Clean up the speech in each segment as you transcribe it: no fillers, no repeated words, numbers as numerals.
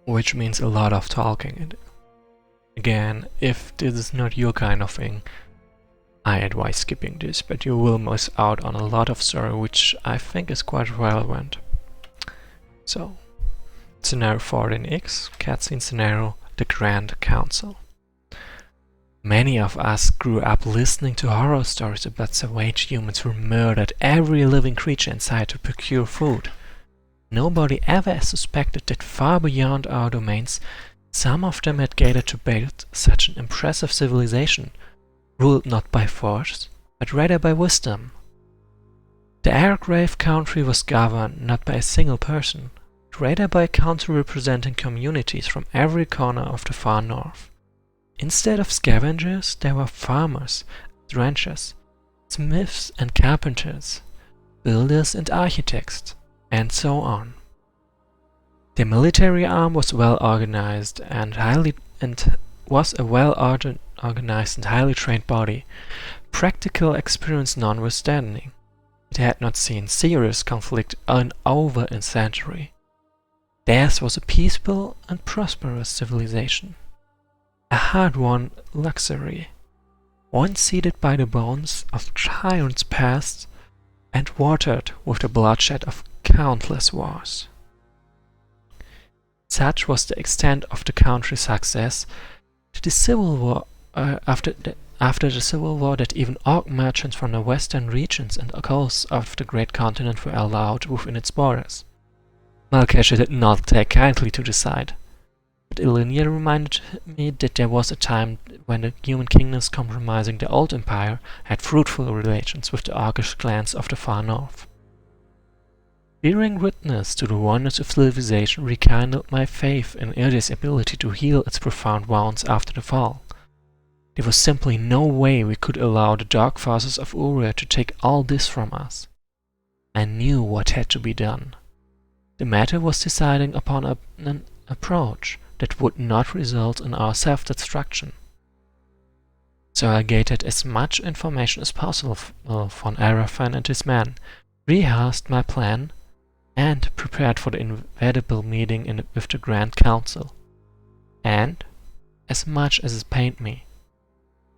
which means a lot of talking. And again, if this is not your kind of thing, I advise skipping this, but you will miss out on a lot of story which I think is quite relevant. So, scenario 14x, cutscene scenario, the Grand Council. Many of us grew up listening to horror stories about savage humans who murdered every living creature in sight to procure food. Nobody ever suspected that far beyond our domains, some of them had gathered to build such an impressive civilization, ruled not by force, but rather by wisdom. The Airgrave country was governed not by a single person, but rather by a council representing communities from every corner of the far north. Instead of scavengers, there were farmers, ranchers, smiths and carpenters, builders and architects, and so on. The military arm was well organized and was a well-organized and highly trained body, practical experience notwithstanding. It had not seen serious conflict in over a century. Theirs was a peaceful and prosperous civilization, a hard-won luxury, one seated by the bones of giants past and watered with the bloodshed of countless wars. Such was the extent of the country's success that the Civil War after the Civil War that even orc merchants from the western regions and coasts of the great continent were allowed within its borders. Malkesha did not take kindly to the sight, but Ilinia reminded me that there was a time when the human kingdoms comprising the old empire had fruitful relations with the orcish clans of the far north. Bearing witness to the wonders of civilization rekindled my faith in Irdi's ability to heal its profound wounds after the fall. There was simply no way we could allow the dark forces of Uria to take all this from us. I knew what had to be done. The matter was deciding upon an approach that would not result in our self-destruction. So I gathered as much information as possible von Arafan and his men, rehearsed my plan, and prepared for the inevitable meeting with the Grand Council. And, as much as it pained me,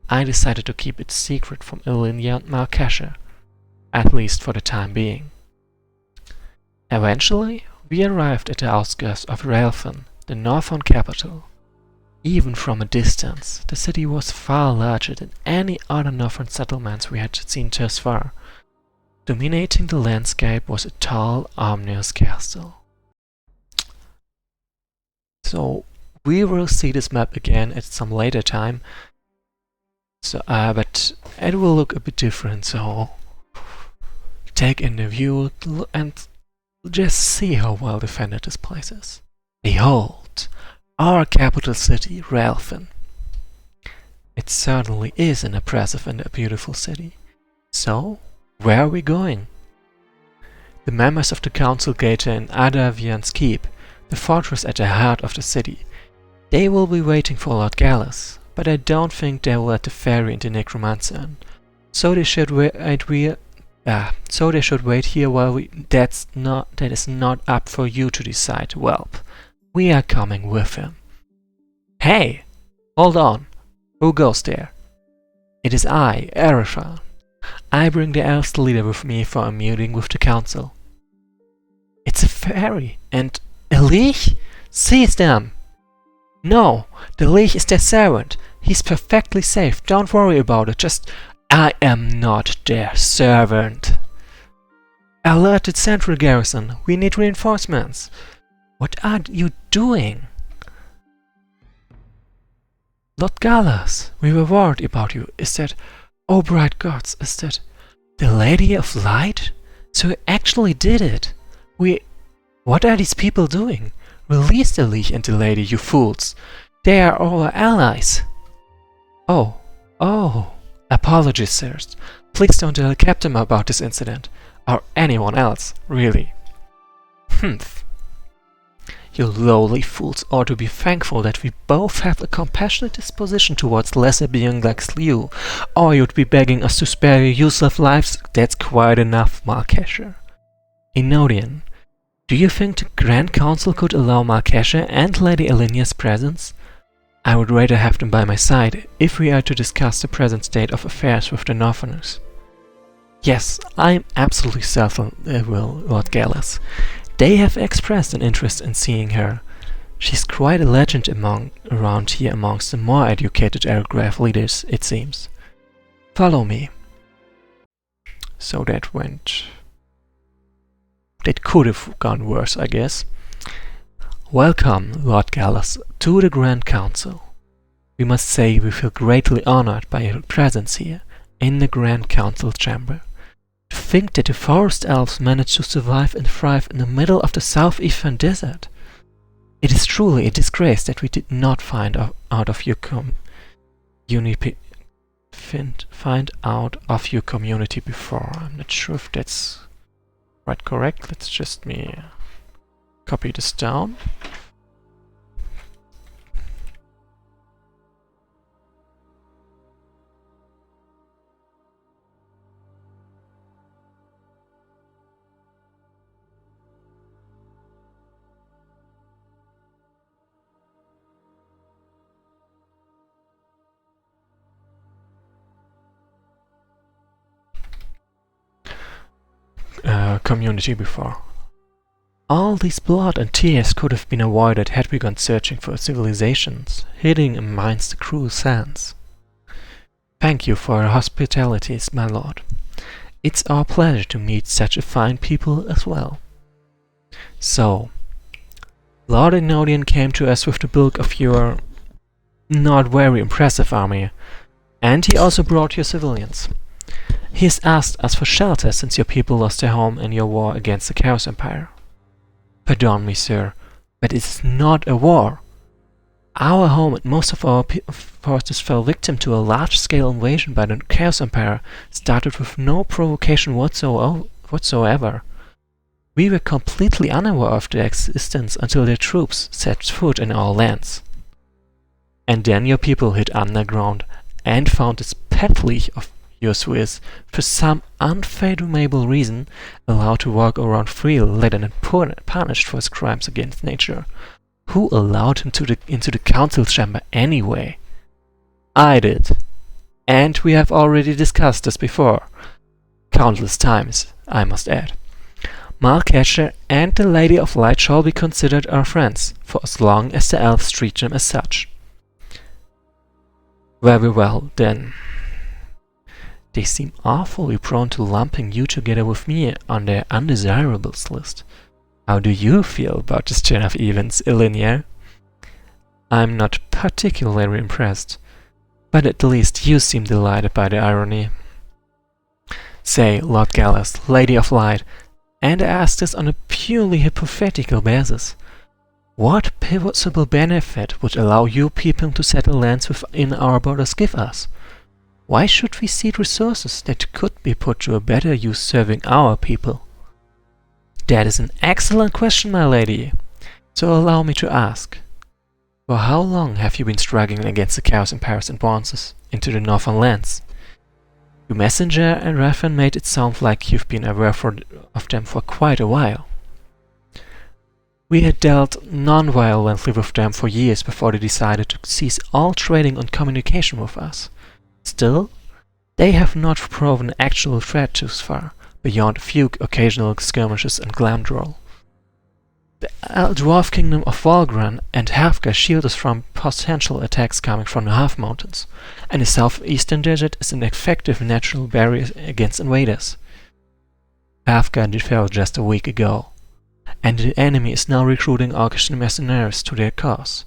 I decided to keep it secret from Ilinia and Malkesha, at least for the time being. Eventually, we arrived at the outskirts of Relfen, the northern capital. Even from a distance, the city was far larger than any other northern settlements we had seen thus far. Dominating the landscape was a tall, ominous castle. So, we will see this map again at some later time. So, but it will look a bit different, so take in the view and just see how well defended this place is. Behold, our capital city, Relfen. It certainly is an impressive and a beautiful city. So, where are we going? The members of the council gather in Adavian's keep, the fortress at the heart of the city. They will be waiting for Lord Gallus, but I don't think they will let the fairy and the necromancer in. So they should wait here while that is not up for you to decide, whelp. We are coming with him. Hey! Hold on! Who goes there? It is I, Arafan. I bring the elves leader with me for a meeting with the council. It's a fairy, and a leech? Seize them! No, the leech is their servant. He's perfectly safe, don't worry about it, just... I am not their servant. Alert the central garrison, we need reinforcements. What are you doing? Lord Gallus, we were worried about you. Is that... Oh bright gods, is that... the Lady of Light? So you actually did it. What are these people doing? Release the leech and the lady, you fools. They are our allies. Oh. Apologies, sirs. Please don't tell the captain about this incident. Or anyone else, really. Humph. You lowly fools ought to be thankful that we both have a compassionate disposition towards lesser beings like you, or you'd be begging us to spare your useless lives. That's quite enough, Malkesha. Enodian, Do you think the Grand Council could allow Malkesha and Lady Elenia's presence? I would rather have them by my side if we are to discuss the present state of affairs with the Northerners. Yes, I am absolutely certain they will, Lord Gallas. They have expressed an interest in seeing her. She's quite a legend around here amongst the more educated Airgraph leaders, it seems. Follow me. So that went... That could have gone worse, I guess. Welcome, Lord Gallas, to the Grand Council. We must say we feel greatly honored by your presence here, in the Grand Council chamber. To think that the forest elves managed to survive and thrive in the middle of the southeastern desert. It is truly a disgrace that we did not find out of your community before. I'm not sure if that's right correct. Let's just copy this down. Community before. All this blood and tears could have been avoided had we gone searching for civilizations, hidden amidst the cruel sands. Thank you for your hospitalities, my lord. It's our pleasure to meet such a fine people as well. So, Lord Ignodian came to us with the bulk of your not very impressive army, and he also brought your civilians. He has asked us for shelter since your people lost their home in your war against the Chaos Empire. Pardon me, sir, but it is not a war. Our home and most of our forces fell victim to a large-scale invasion by the Chaos Empire, started with no provocation whatsoever. We were completely unaware of their existence until their troops set foot in our lands. And then your people hid underground and found this pet leech of yours who is, for some unfathomable reason, allowed to walk around freely, let alone punished for his crimes against nature. Who allowed him into the council chamber anyway? I did. And we have already discussed this before. Countless times, I must add. Malkesha and the Lady of Light shall be considered our friends, for as long as the elves treat them as such. Very well, then. They seem awfully prone to lumping you together with me on their undesirables list. How do you feel about this turn of events, Elenia? I'm not particularly impressed, but at least you seem delighted by the irony. Say, Lord Gallas, Lady of Light, and I ask this on a purely hypothetical basis. What possible benefit would allow you people to settle lands within our borders give us? Why should we cede resources that could be put to a better use serving our people? That is an excellent question, my lady. So allow me to ask. For how long have you been struggling against the Chaos Empire's advances into the northern lands? Your messenger and Raphan made it sound like you've been aware of them for quite a while. We had dealt non-violently with them for years before they decided to cease all trading and communication with us. Still, they have not proven an actual threat thus far, beyond a few occasional skirmishes and Glamdrol. The dwarf kingdom of Volgran and Hafka shield us from potential attacks coming from the Half Mountains, and the southeastern desert is an effective natural barrier against invaders. Hafka fell just a week ago, and the enemy is now recruiting Orcish mercenaries to their cause.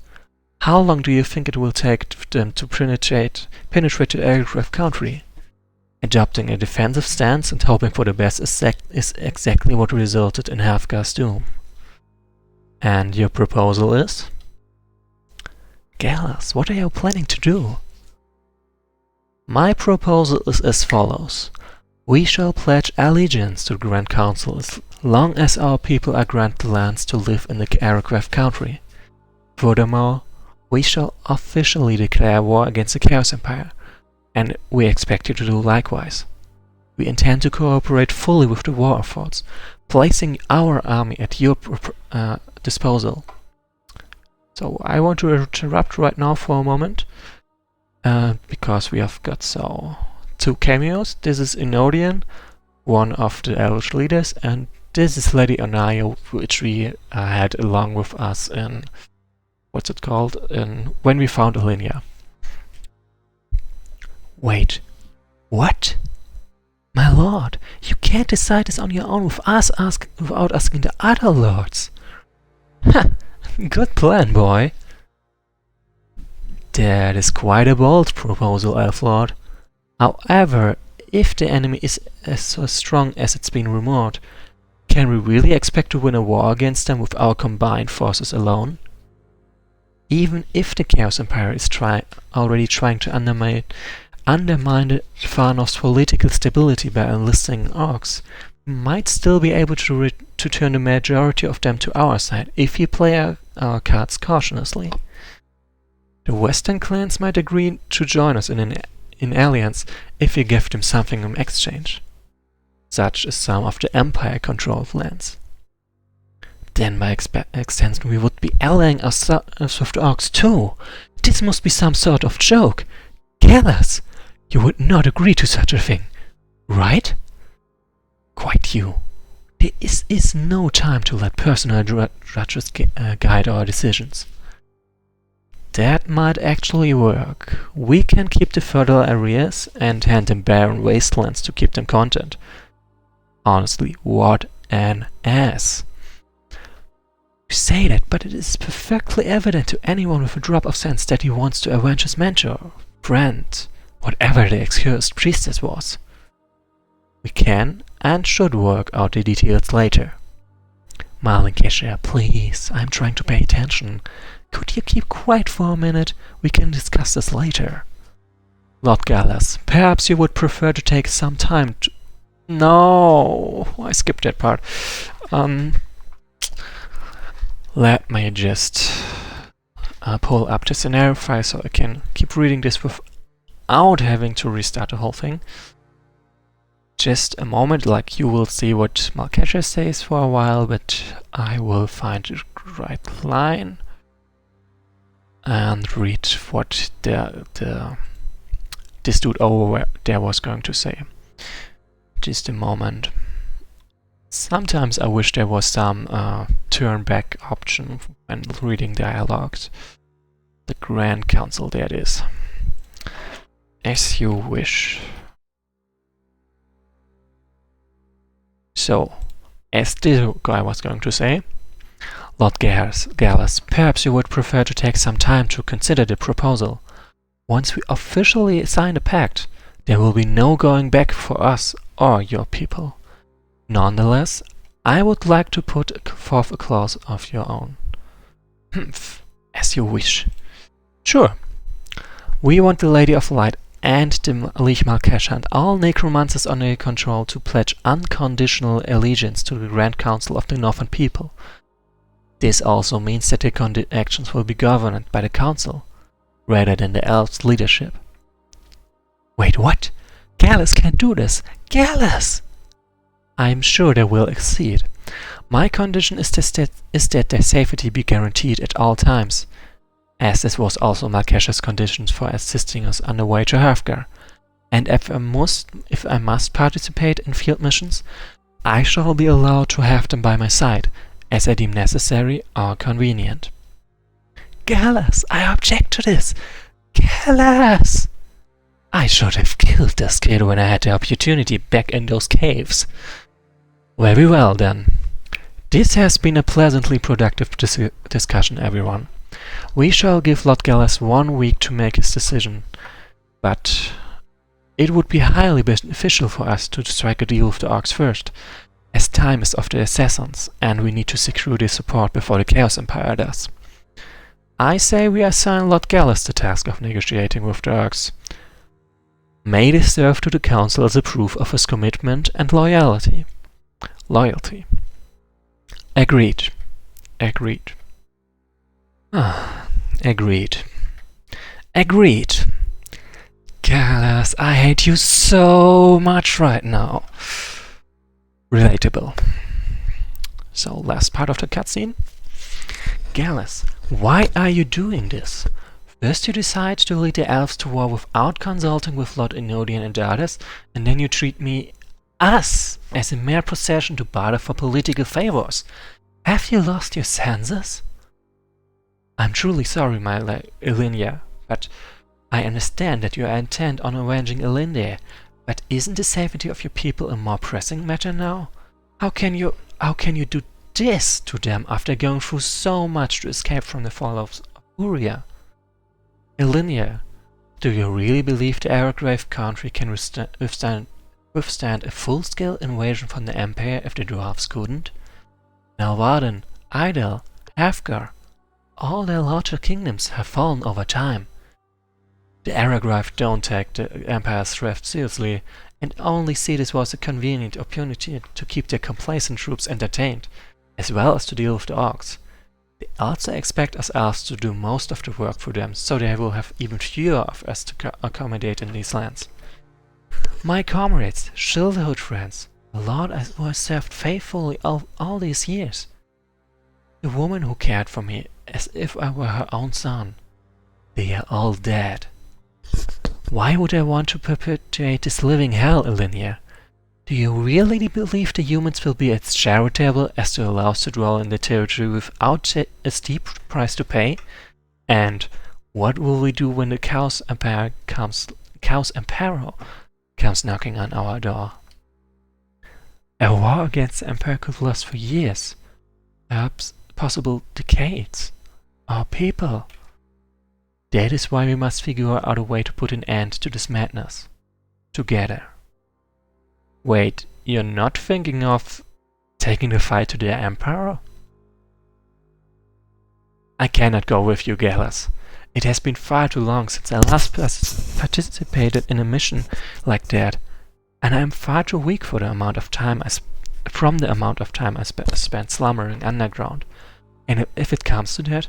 How long do you think it will take them to penetrate the Airgraph country? Adopting a defensive stance and hoping for the best is exactly what resulted in Hafka's doom. And your proposal is? Gallas, what are you planning to do? My proposal is as follows. We shall pledge allegiance to the Grand Council as long as our people are granted lands to live in the Airgraph country. Furthermore, we shall officially declare war against the Chaos Empire, and we expect you to do likewise. We intend to cooperate fully with the war efforts, placing our army at your disposal. So I want to interrupt right now for a moment, because we have got two cameos. This is Inodian, one of the Elvish leaders, and this is Lady Anaya, which we had along with us in, what's it called, when we found Alinea. Wait, what? My lord, you can't decide this on your own without asking the other lords. Ha! Good plan, boy. That is quite a bold proposal, Elf Lord. However, if the enemy is so strong as it's been rumored, can we really expect to win a war against them with our combined forces alone? Even if the Chaos Empire is already trying to undermine Wesnoth's political stability by enlisting orcs, we might still be able to turn the majority of them to our side if we play our cards cautiously. The Western clans might agree to join us in alliance if we give them something in exchange, such as some of the Empire-controlled lands. Then by extension we would be allying ourselves with the orcs too. This must be some sort of joke. Gallus, you would not agree to such a thing, right? Quite you. There is no time to let personal grudges guide our decisions. That might actually work. We can keep the fertile areas and hand them barren wastelands to keep them content. Honestly, what an ass. You say that, but it is perfectly evident to anyone with a drop of sense that he wants to avenge his mentor, friend, whatever the accursed priestess was. We can and should work out the details later. Malenkesha, please, I'm trying to pay attention. Could you keep quiet for a minute? We can discuss this later. Lord Gallus, perhaps you would prefer to take some time to... No, I skipped that part. Let me just pull up the scenario file so I can keep reading this without having to restart the whole thing. Just a moment, like you will see what Malenkesha says for a while, but I will find the right line and read what this dude over there was going to say. Just a moment. Sometimes I wish there was some turn back option when reading dialogues. The Grand Council, there it is. As you wish. So, as this guy was going to say, Lord Gallus, perhaps you would prefer to take some time to consider the proposal. Once we officially sign the pact, there will be no going back for us or your people. Nonetheless, I would like to put forth a clause of your own. As you wish. Sure. We want the Lady of Light and the Lich Malenkesha and all necromancers under your control to pledge unconditional allegiance to the Grand Council of the Northern people. This also means that their actions will be governed by the Council, rather than the Elves' leadership. Wait, what? Gallus can't do this! Gallus! I am sure they will exceed. My condition is that their safety be guaranteed at all times, as this was also Malenkesha's conditions for assisting us on the way to Hrothgar. And if I must participate in field missions, I shall be allowed to have them by my side, as I deem necessary or convenient. Gallus, I object to this! Gallus! I should have killed this kid when I had the opportunity back in those caves. Very well then. This has been a pleasantly productive discussion, everyone. We shall give Lord Gallus 1 week to make his decision, but it would be highly beneficial for us to strike a deal with the orcs first, as time is of the essence, and we need to secure their support before the Chaos Empire does. I say we assign Lord Gallus the task of negotiating with the orcs. May this serve to the Council as a proof of his commitment and loyalty. Agreed. Agreed. Agreed. Agreed. Gallus, I hate you so much right now. Relatable. So, last part of the cutscene. Gallus, why are you doing this? First you decide to lead the elves to war without consulting with Lord Enodian and the others, and then you treat us, as a mere procession to barter for political favors. Have you lost your senses? I'm truly sorry, my Elinia, but I understand that you are intent on avenging Elinde, but isn't the safety of your people a more pressing matter now? How can you do this to them after going through so much to escape from the fall of Uria? Elinia, do you really believe the Araggrave country can withstand a full-scale invasion from the Empire if the dwarves couldn't? Nelvarden, Idel, Hafgar, all their larger kingdoms have fallen over time. The Araggrave don't take the Empire's threat seriously and only see this was a convenient opportunity to keep their complacent troops entertained, as well as to deal with the orcs. They also expect us elves to do most of the work for them, so they will have even fewer of us to accommodate in these lands. My comrades, Childhood friends, the Lord who has served faithfully all these years. The woman who cared for me as if I were her own son. They are all dead. Why would I want to perpetuate this living hell, Elinia? Do you really believe the humans will be as charitable as to allow us to dwell in the territory without a steep price to pay? And what will we do when the Chaos Emperor comes knocking on our door? A war against the Empire could last for years, perhaps possible decades. Our people. That is why we must figure out a way to put an end to this madness. Together. Wait, you're not thinking of taking the fight to the Emperor? I cannot go with you, Gallus. It has been far too long since I last participated in a mission like that, and I am far too weak for the amount of time I spent slumbering underground. And if it comes to that,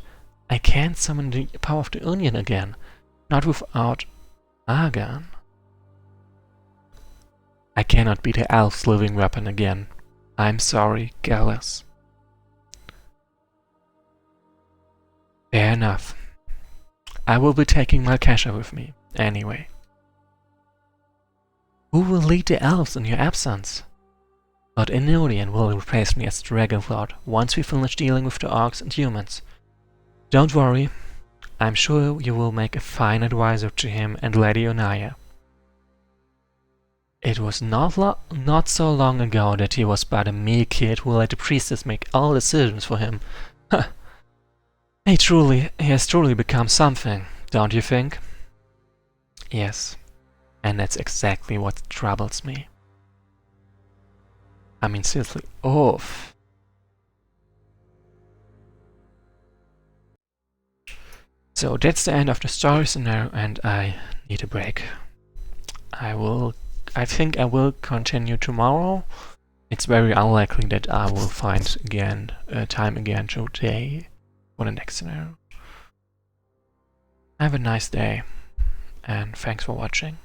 I can't summon the power of the Union again, not without Argan. I cannot be the elf's living weapon again. I'm sorry, Gallus. Fair enough. I will be taking Malkasha with me, anyway. Who will lead the elves in your absence? Lord Enodian will replace me as Dragon Lord once we finish dealing with the orcs and humans. Don't worry, I'm sure you will make a fine advisor to him and Lady Onaya. It was not so long ago that he was but a mere kid who let the priestess make all decisions for him. He has truly become something, don't you think? Yes, and that's exactly what troubles me. I mean, seriously, oof. So that's the end of the story scenario, and I need a break. I think I will continue tomorrow. It's very unlikely that I will find time again today for the next scenario. Have a nice day, and thanks for watching.